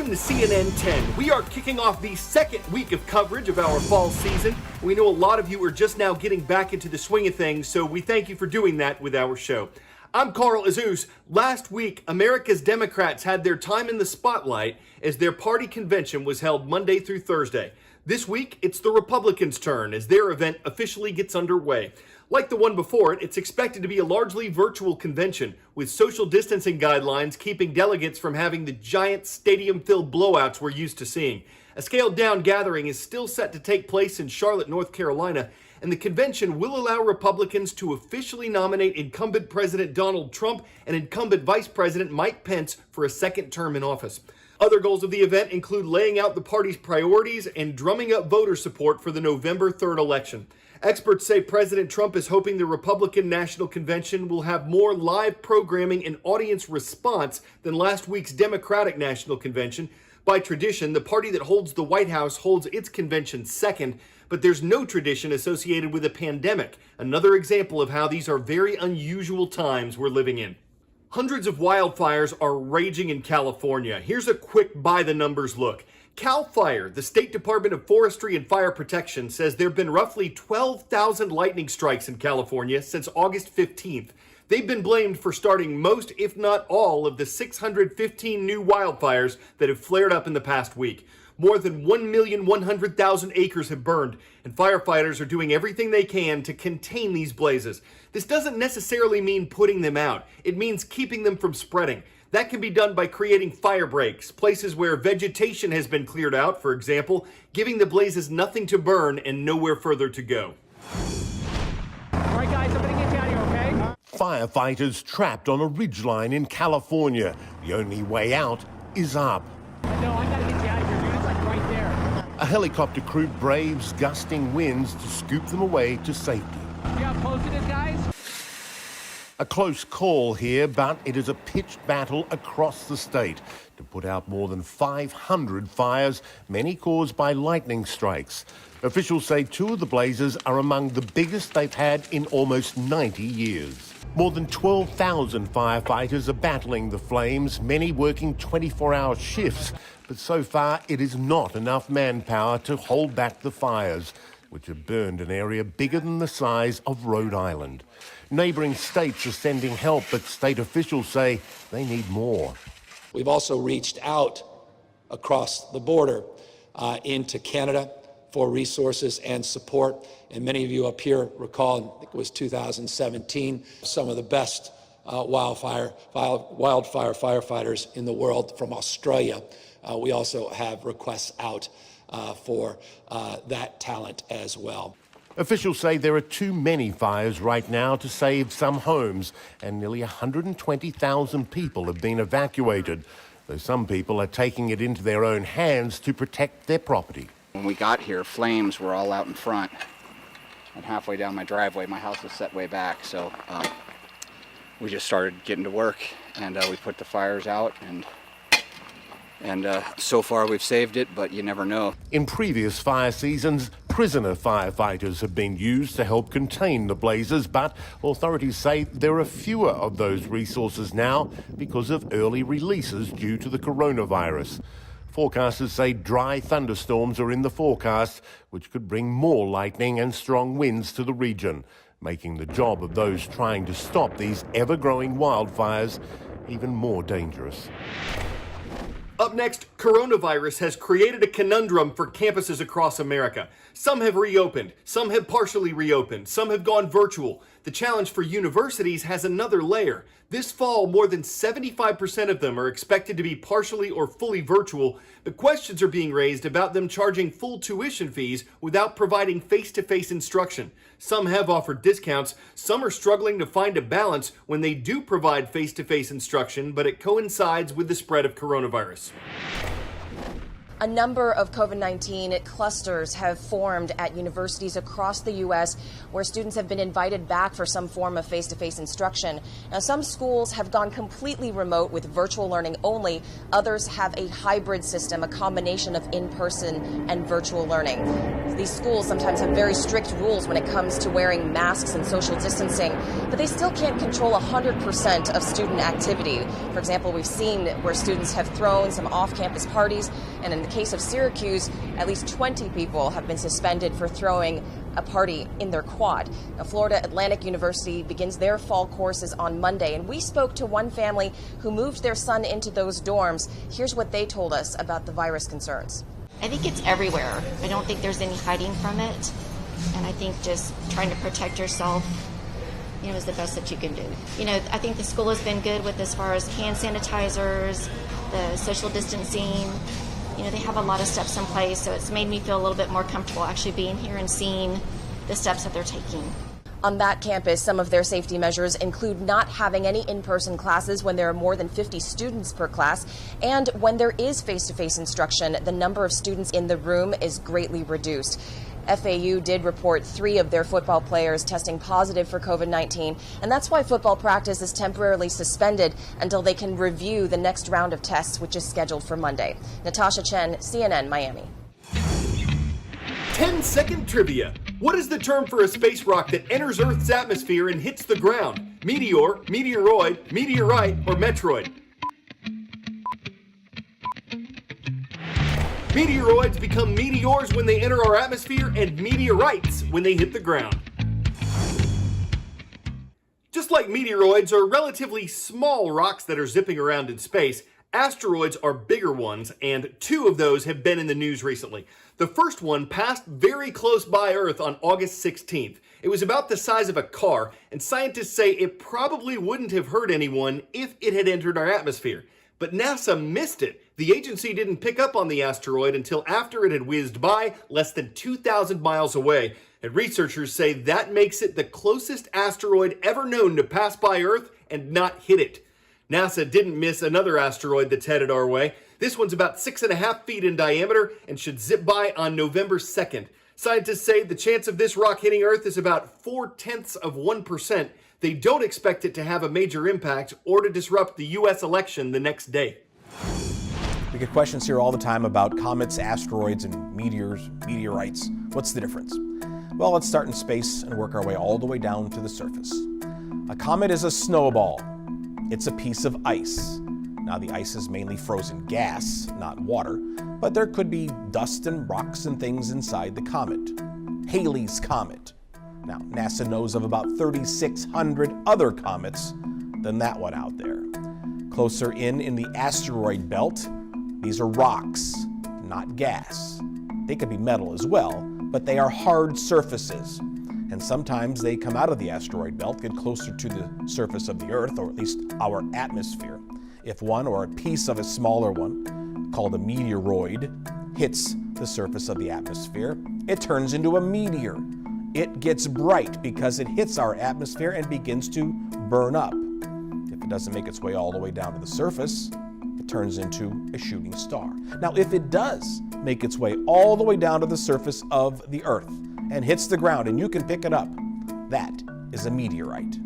Welcome to CNN 10. We are kicking off the second week of coverage of our fall season. We know a lot of you are just now getting back into the swing of things, so we thank you for doing that with our show. I'm Carl Azuz. Last week, America's Democrats had their time in the spotlight as their party convention was held Monday through Thursday. This week, it's the Republicans' turn as their event officially gets underway. Like the one before it, it's expected to be a largely virtual convention with social distancing guidelines keeping delegates from having the giant stadium-filled blowouts we're used to seeing. A scaled-down gathering is still set to take place in Charlotte, North Carolina, and the convention will allow Republicans to officially nominate incumbent President Donald Trump and incumbent Vice President Mike Pence for a second term in office. Other goals of the event include laying out the party's priorities and drumming up voter support for the November 3rd election. Experts say President Trump is hoping the Republican National Convention will have more live programming and audience response than last week's Democratic National Convention. By tradition, the party that holds the White House holds its convention second, but there's no tradition associated with a pandemic. Another example of how these are very unusual times we're living in. Hundreds of wildfires are raging in California. Here's a quick by-the-numbers look. CAL FIRE, the State Department of Forestry and Fire Protection, says there have been roughly 12,000 lightning strikes in California since August 15th. They've been blamed for starting most, if not all, of the 615 new wildfires that have flared up in the past week. More than 1,100,000 acres have burned, and firefighters are doing everything they can to contain these blazes. This doesn't necessarily mean putting them out. It means keeping them from spreading. That can be done by creating fire breaks, places where vegetation has been cleared out, for example, giving the blazes nothing to burn and nowhere further to go. All right, guys, I'm going to get you out of here, okay? Firefighters trapped on a ridgeline in California. The only way out is up. No, I got to get you out of here, dude. It's like right there. A helicopter crew braves gusting winds to scoop them away to safety. See how close it is, guys? A close call here, but it is a pitched battle across the state to put out more than 500 fires, many caused by lightning strikes. Officials say two of the blazes are among the biggest they've had in almost 90 years. More than 12,000 firefighters are battling the flames, many working 24-hour shifts. But so far, it is not enough manpower to hold back the fires, which have burned an area bigger than the size of Rhode Island. Neighbouring states are sending help, but state officials say they need more. We've also reached out across the border into Canada for resources and support. And many of you up here recall, I think it was 2017, some of the best wildfire firefighters in the world from Australia. We also have requests out for that talent as well. Officials say there are too many fires right now to save some homes, and nearly 120,000 people have been evacuated, though some people are taking it into their own hands to protect their property. When we got here, flames were all out in front and halfway down my driveway. My house is set way back, so we just started getting to work, and we put the fires out, and so far we've saved it, but you never know. In previous fire seasons, prisoner firefighters have been used to help contain the blazes, but authorities say there are fewer of those resources now because of early releases due to the coronavirus. Forecasters say dry thunderstorms are in the forecast, which could bring more lightning and strong winds to the region, making the job of those trying to stop these ever-growing wildfires even more dangerous. Up next, coronavirus has created a conundrum for campuses across America. Some have reopened, some have partially reopened, some have gone virtual. The challenge for universities has another layer. This fall, more than 75% of them are expected to be partially or fully virtual, but questions are being raised about them charging full tuition fees without providing face-to-face instruction. Some have offered discounts, some are struggling to find a balance when they do provide face-to-face instruction, but it coincides with the spread of coronavirus. A number of COVID-19 clusters have formed at universities across the U.S. where students have been invited back for some form of face-to-face instruction. Now, some schools have gone completely remote with virtual learning only. Others have a hybrid system, a combination of in-person and virtual learning. These schools sometimes have very strict rules when it comes to wearing masks and social distancing, but they still can't control 100% of student activity. For example, we've seen where students have thrown some off-campus parties, and in the case of Syracuse, at least 20 people have been suspended for throwing a party in their quad. Now, Florida Atlantic University begins their fall courses on Monday, and we spoke to one family who moved their son into those dorms. Here's what they told us about the virus concerns. I think it's everywhere. I don't think there's any hiding from it, and I think just trying to protect yourself, is the best that you can do. I think the school has been good with as far as hand sanitizers, the social distancing. They have a lot of steps in place, so it's made me feel a little bit more comfortable actually being here and seeing the steps that they're taking. On that campus, some of their safety measures include not having any in-person classes when there are more than 50 students per class, and when there is face-to-face instruction, the number of students in the room is greatly reduced. FAU did report 3 of their football players testing positive for COVID-19, and that's why football practice is temporarily suspended until they can review the next round of tests, which is scheduled for Monday. Natasha Chen, CNN, Miami. 10-second trivia. What is the term for a space rock that enters Earth's atmosphere and hits the ground? Meteor, meteoroid, meteorite, or metroid? Meteoroids become meteors when they enter our atmosphere, and meteorites when they hit the ground. Just like meteoroids are relatively small rocks that are zipping around in space, asteroids are bigger ones, and 2 of those have been in the news recently. The first one passed very close by Earth on August 16th. It was about the size of a car, and scientists say it probably wouldn't have hurt anyone if it had entered our atmosphere. But NASA missed it. The agency didn't pick up on the asteroid until after it had whizzed by less than 2,000 miles away. And researchers say that makes it the closest asteroid ever known to pass by Earth and not hit it. NASA didn't miss another asteroid that's headed our way. This one's about 6.5 feet in diameter and should zip by on November 2nd. Scientists say the chance of this rock hitting Earth is about 0.4%. They don't expect it to have a major impact or to disrupt the U.S. election the next day. We get questions here all the time about comets, asteroids, and meteors, meteorites. What's the difference? Well, let's start in space and work our way all the way down to the surface. A comet is a snowball. It's a piece of ice. Now, the ice is mainly frozen gas, not water, but there could be dust and rocks and things inside the comet. Halley's Comet. Now, NASA knows of about 3,600 other comets than that one out there. Closer in the asteroid belt, these are rocks, not gas. They could be metal as well, but they are hard surfaces. And sometimes they come out of the asteroid belt, get closer to the surface of the Earth, or at least our atmosphere. If one or a piece of a smaller one, called a meteoroid, hits the surface of the atmosphere, it turns into a meteor. It gets bright because it hits our atmosphere and begins to burn up. If it doesn't make its way all the way down to the surface, it turns into a shooting star. Now, if it does make its way all the way down to the surface of the Earth and hits the ground and you can pick it up, that is a meteorite.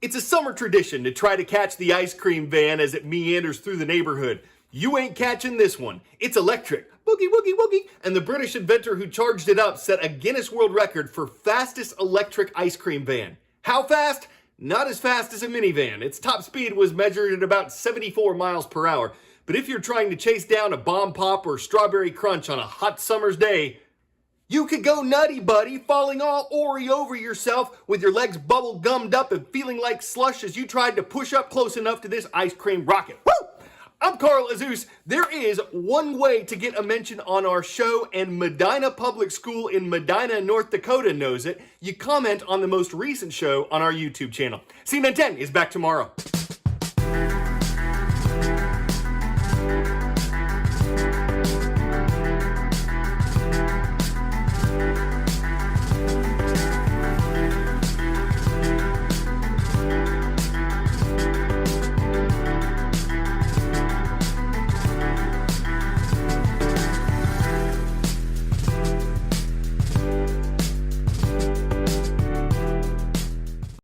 It's a summer tradition to try to catch the ice cream van as it meanders through the neighborhood. You ain't catching this one. It's electric. Boogie, woogie, woogie. And the British inventor who charged it up set a Guinness World Record for fastest electric ice cream van. How fast? Not as fast as a minivan. Its top speed was measured at about 74 miles per hour. But if you're trying to chase down a Bomb Pop or Strawberry Crunch on a hot summer's day, you could go nutty, buddy, falling all Oreo over yourself with your legs bubble gummed up and feeling like slush as you tried to push up close enough to this ice cream rocket. Woo! I'm Carl Azuz. There is one way to get a mention on our show, and Medina Public School in Medina, North Dakota knows it. You comment on the most recent show on our YouTube channel. CNN10 is back tomorrow.